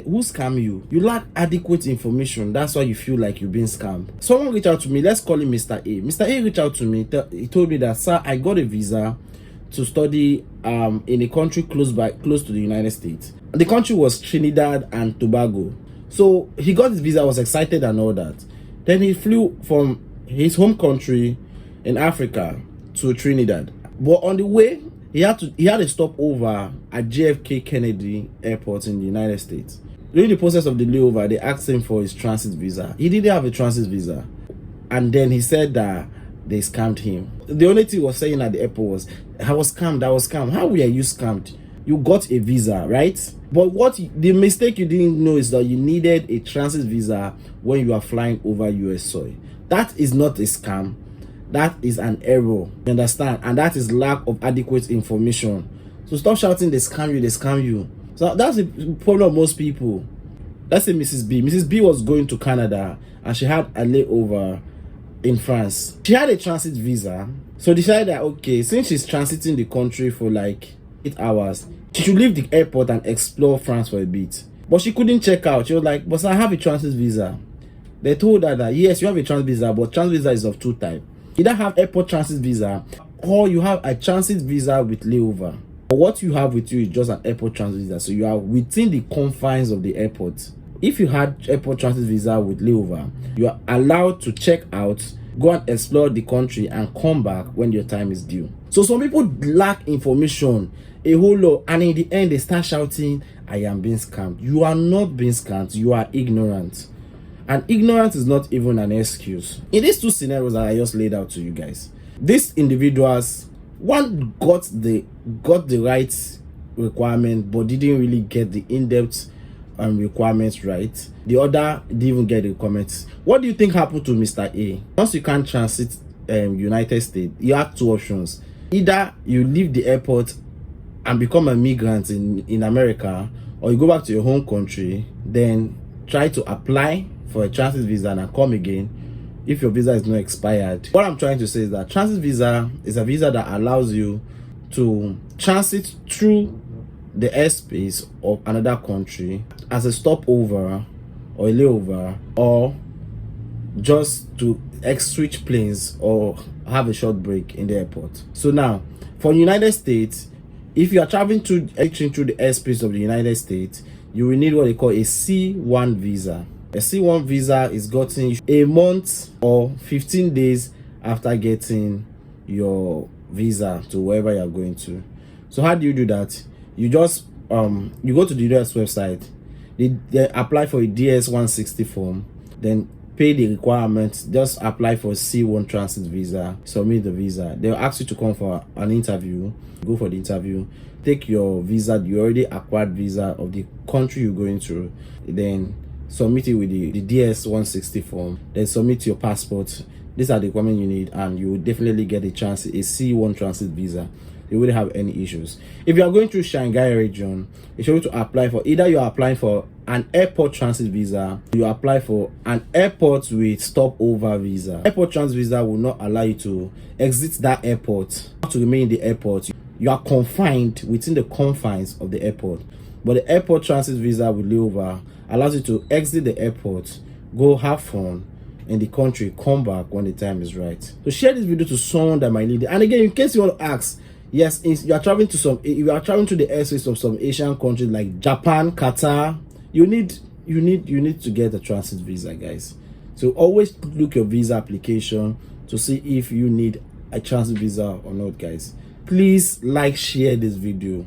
Who scam you? You lack adequate information. That's why you feel like you've been scammed. Someone reached out to me. Let's call him Mr. A. Mr. A reached out to me. He told me that, sir, I got a visa to study in a country close to the United States. The country was Trinidad and Tobago. So he got his visa, was excited and all that. Then he flew from his home country in Africa to Trinidad. But on the way, he had a stopover at JFK Kennedy Airport in the United States. During the process of the layover, they asked him for his transit visa. He didn't have a transit visa. And then he said that they scammed him. The only thing he was saying at the airport was, I was scammed. How were you scammed? You got a visa, right? But the mistake you didn't know is that you needed a transit visa when you are flying over US soil. That is not a scam. That is an error. You understand? And that is lack of adequate information. So stop shouting, they scam you. So that's the problem of most people. Let's say Mrs. B. Mrs. B was going to Canada and she had a layover in France. She had a transit visa. So decided that, okay, since she's transiting the country for like 8 hours, she should leave the airport and explore France for a bit. But she couldn't check out. She was like, but I have a transit visa. They told her that, yes, you have a transit visa, but transit visa is of two types. You either have airport transit visa or you have a transit visa with layover. But what you have with you is just an airport transit visa. So you are within the confines of the airport. If you had airport transit visa with layover, you are allowed to check out, go and explore the country and come back when your time is due. So some people lack information a whole lot, and in the end they start shouting, I am being scammed. You are not being scammed, you are ignorant. And ignorance is not even an excuse. In these two scenarios that I just laid out to you guys, these individuals, one got the right requirement but didn't really get the in-depth requirements right. The other didn't even get the requirements. What do you think happened to Mr. A? Once you can't transit United States, you have two options. Either you leave the airport and become a migrant in America, or you go back to your home country, then try to apply for a transit visa and come again if your visa is not expired. What I'm trying to say is that transit visa is a visa that allows you to transit through the airspace of another country as a stopover or a layover, or just to switch planes or have a short break in the airport. So now, for United States, if you are traveling through the airspace of the United States, you will need what they call a C1 visa. A C1 visa is gotten a month or 15 days after getting your visa to wherever you are going to. So how do you do that? You just you go to the US website, they apply for a DS-160 form, then pay the requirements, just apply for C1 transit visa, submit the visa. They'll ask you to come for an interview. Go for the interview, take your visa, you already acquired visa of the country you're going to, then submit it with the DS-160 form, then submit your passport. These are the requirements you need, and you will definitely get a C1 transit visa. You wouldn't have any issues. If you are going through Shanghai region, you should to apply for, either you are applying for an airport transit visa, you apply for an airport with stopover visa. Airport transit visa will not allow you to exit that airport. You have to remain in the airport. You are confined within the confines of the airport. But the airport transit visa with layover allows you to exit the airport, go have fun in the country, come back when the time is right. So share this video to someone that might need it. And again, in case you want to ask, yes, you are traveling to the airspace of some Asian countries like Japan, Qatar, you need to get a transit visa, guys. So always look your visa application to see if you need a transit visa or not, guys. Please like, share this video.